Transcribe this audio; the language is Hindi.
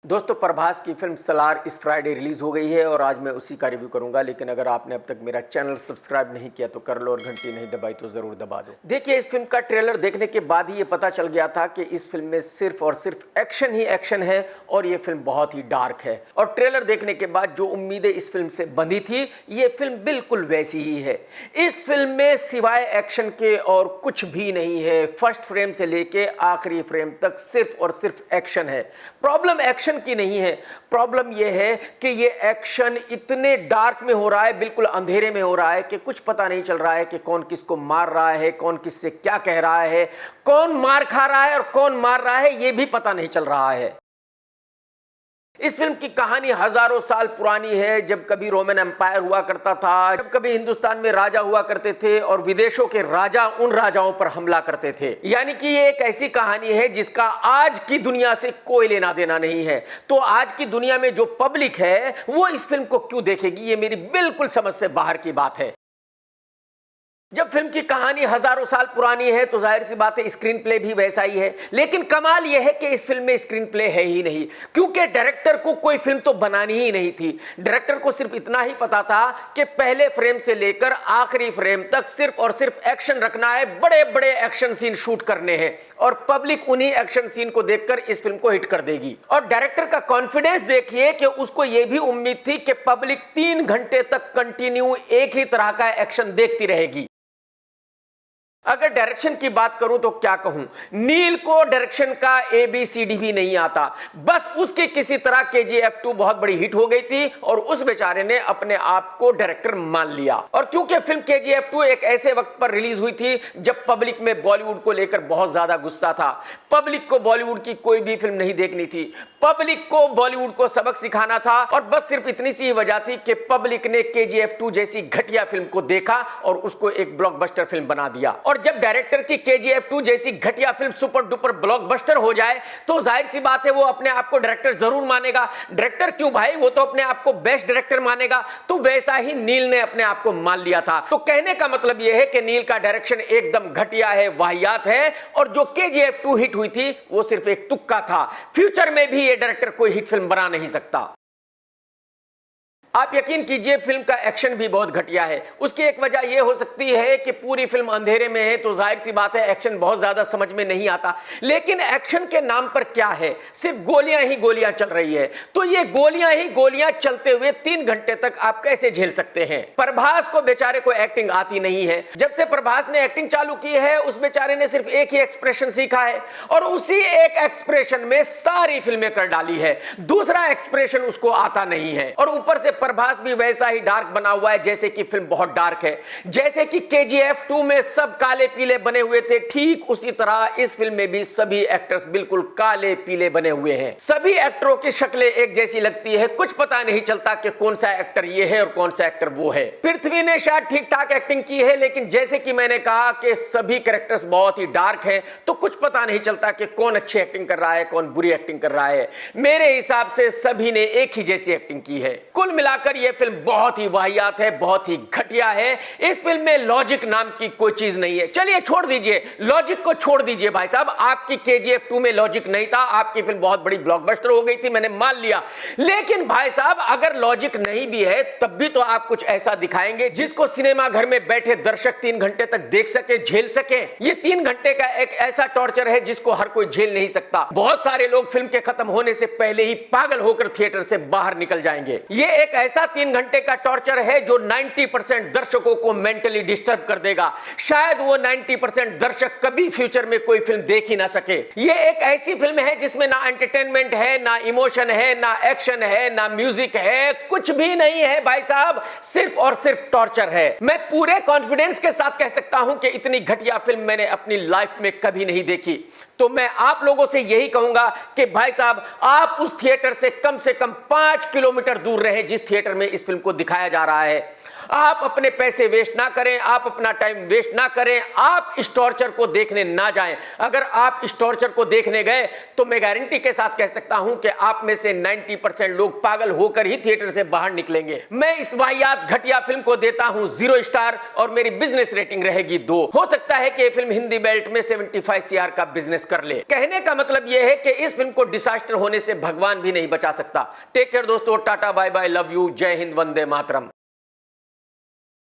दोस्तों प्रभास की फिल्म सलार इस फ्राइडे रिलीज हो गई है और आज मैं उसी का रिव्यू करूंगा। लेकिन अगर आपने अब तक मेरा चैनल सब्सक्राइब नहीं किया तो कर लो और घंटी नहीं दबाई तो जरूर दबा दो। देखिए, इस फिल्म का ट्रेलर देखने के बाद ही ये पता चल गया था कि इस फिल्म में सिर्फ और सिर्फ एक्शन ही एक्शन है और ये फिल्म बहुत ही डार्क है। और ट्रेलर देखने के बाद जो उम्मीदें इस फिल्म से बंधी थी, ये फिल्म बिल्कुल वैसी ही है। इस फिल्म में सिवाय एक्शन के और कुछ भी नहीं है। फर्स्ट फ्रेम से लेके आखिरी फ्रेम तक सिर्फ और सिर्फ एक्शन है। प्रॉब्लम एक्शन की नहीं है, प्रॉब्लम यह है कि यह एक्शन इतने डार्क में हो रहा है, बिल्कुल अंधेरे में हो रहा है कि कुछ पता नहीं चल रहा है कि कौन किसको मार रहा है, कौन किससे क्या कह रहा है, कौन मार खा रहा है और कौन मार रहा है, यह भी पता नहीं चल रहा है। इस फिल्म की कहानी हजारों साल पुरानी है। जब कभी रोमन एम्पायर हुआ करता था, जब कभी हिंदुस्तान में राजा हुआ करते थे और विदेशों के राजा उन राजाओं पर हमला करते थे। यानी कि ये एक ऐसी कहानी है जिसका आज की दुनिया से कोई लेना देना नहीं है। तो आज की दुनिया में जो पब्लिक है वो इस फिल्म को क्यों देखेगी, ये मेरी बिल्कुल समझ से बाहर की बात है। जब फिल्म की कहानी हजारों साल पुरानी है तो जाहिर सी बात है स्क्रीन प्ले भी वैसा ही है। लेकिन कमाल यह है कि इस फिल्म में स्क्रीन प्ले है ही नहीं, क्योंकि डायरेक्टर को कोई फिल्म तो बनानी ही नहीं थी। डायरेक्टर को सिर्फ इतना ही पता था कि पहले फ्रेम से लेकर आखिरी फ्रेम तक सिर्फ और सिर्फ एक्शन रखना है, बड़े बड़े एक्शन सीन शूट करने हैं और पब्लिक उन्हीं एक्शन सीन को देखकर इस फिल्म को हिट कर देगी। और डायरेक्टर का कॉन्फिडेंस देखिए कि उसको यह भी उम्मीद थी कि पब्लिक 3 घंटे तक कंटिन्यू एक ही तरह का एक्शन देखती रहेगी। अगर डायरेक्शन की बात करूं तो क्या कहूं, नील को डायरेक्शन का ABCD भी नहीं आता। बस उसकी किसी तरह KGF 2 बहुत बड़ी हिट हो गई थी और उस बेचारे ने अपने आप को डायरेक्टर मान लिया। और क्योंकि फिल्म KGF 2 एक ऐसे वक्त पर रिलीज हुई थी जब पब्लिक में बॉलीवुड को लेकर बहुत ज्यादा गुस्सा था। पब्लिक को बॉलीवुड की कोई भी फिल्म नहीं देखनी थी, पब्लिक को बॉलीवुड को सबक सिखाना था और बस सिर्फ इतनी सी वजह थी कि पब्लिक ने KGF 2 जैसी घटिया फिल्म को देखा और उसको एक ब्लॉकबस्टर फिल्म बना दिया। और जब डायरेक्टर की KGF 2 जैसी घटिया फिल्म सुपर डुपर ब्लॉकबस्टर हो जाए तो जाहिर सी बात है वो अपने आप को डायरेक्टर जरूर मानेगा। डायरेक्टर क्यों भाई, वो तो अपने आप को बेस्ट डायरेक्टर मानेगा। तो वैसा ही नील ने अपने आप को मान लिया था। तो कहने का मतलब यह है कि नील का डायरेक्शन एकदम घटिया है, वाहियात है और जो KGF 2 हिट हुई थी वो सिर्फ एक तुक्का था। फ्यूचर में भी ये डायरेक्टर कोई हिट फिल्म बना नहीं सकता। आप यकीन कीजिए फिल्म का एक्शन भी बहुत घटिया है। उसकी एक वजह यह हो सकती है कि पूरी फिल्म अंधेरे में है तो जाहिर सी बात है एक्शन बहुत ज्यादा समझ में नहीं आता। लेकिन एक्शन के नाम पर क्या है, सिर्फ गोलियां ही गोलियां चल रही है। तो ये गोलियां ही गोलियां चलते हुए 3 घंटे तक आप कैसे झेल सकते हैं। प्रभास को बेचारे को एक्टिंग आती नहीं है। जब से प्रभास ने एक्टिंग चालू की है उस बेचारे ने सिर्फ एक ही एक्सप्रेशन सीखा है और उसी एक एक्सप्रेशन में सारी फिल्में कर डाली है। दूसरा एक्सप्रेशन उसको आता नहीं है और ऊपर से प्रभास भी वैसा ही डार्क बना हुआ है जैसे कि फिल्म बहुत डार्क है। जैसे कि KGF 2 में सब काले पीले बने हुए थे, ठीक उसी तरह इस फिल्म में भी सभी एक्टर्स बिल्कुल काले पीले बने हुए हैं। सभी एक्टरों की शक्लें एक जैसी लगती है, कुछ पता नहीं चलता कि कौन सा एक्टर ये है और कौन सा एक्टर वो है। पृथ्वी ने शायद ठीक ठाक एक्टिंग की है, लेकिन जैसे कि मैंने कहा कि सभी कैरेक्टर्स बहुत ही डार्क हैं, तो कुछ पता नहीं चलता कि कौन अच्छी एक्टिंग कर रहा है, कौन बुरी एक्टिंग कर रहा है। मेरे हिसाब से सभी ने एक ही जैसी एक्टिंग की है। कुल मिलाकर यह फिल्म बहुत ही वाहियात है, बहुत ही घटिया है। इस फिल्म में लॉजिक नाम की कोई चीज नहीं है। चलिए छोड़ दीजिए, लॉजिक को छोड़ दीजिए भाई साहब। आपकी KGF 2 में लॉजिक नहीं था, आपकी फिल्म बहुत बड़ी ब्लॉकबस्टर हो गई थी, मैंने मान लिया। लेकिन भाई साहब अगर लॉजिक नहीं भी है तब भी तो आप कुछ ऐसा दिखाएंगे जिसको सिनेमा घर में बैठे दर्शक 3 घंटे तक देख सके, झेल सके। ये 3 घंटे का एक ऐसा टॉर्चर है जिसको हर कोई झेल नहीं सकता। बहुत सारे लोग फिल्म के खत्म होने से पहले ही पागल होकर थिएटर से बाहर निकल जाएंगे। ये एक ऐसा 3 घंटे का टॉर्चर है जो 90% दर्शकों को मेंटली डिस्टर्ब कर देगा। शायद वो 90% दर्शक कभी फ्यूचर में कोई फिल्म देख ही ना सके। ये एक ऐसी फिल्म है जिसमें ना एंटरटेनमेंट है, ना इमोशन है, ना एक्शन है, ना म्यूजिक है, कुछ भी नहीं है भाई साहब, सिर्फ और सिर्फ टॉर्चर है। मैं पूरे कॉन्फिडेंस के साथ कह सकता हूं कि इतनी घटिया फिल्म मैंने अपनी लाइफ में कभी नहीं देखी। तो मैं आप लोगों से यही कहूंगा कि भाई साहब आप उस थिएटर से कम 5 किलोमीटर दूर रहे जिस थिएटर में इस फिल्म को दिखाया जा रहा है। आप अपने पैसे वेस्ट ना करें, आप अपना टाइम वेस्ट ना करें, आप इस टॉर्चर को देखने ना जाएं। अगर आप इस टॉर्चर को देखने गए तो मैं गारंटी के साथ कह सकता हूं कि आप में से 90% लोग पागल होकर ही थिएटर से बाहर निकलेंगे। मैं इस वाहियात घटिया फिल्म को देता हूं 0 स्टार और मेरी बिजनेस रेटिंग रहेगी 2। हो सकता है कि यह फिल्म हिंदी बेल्ट में 75 CR का बिजनेस कर ले। कहने का मतलब यह है कि इस फिल्म को डिसास्टर होने से भगवान भी नहीं बचा सकता। टेक केयर दोस्तों, tata bye bye, love you, जय हिंद, वंदे मातरम।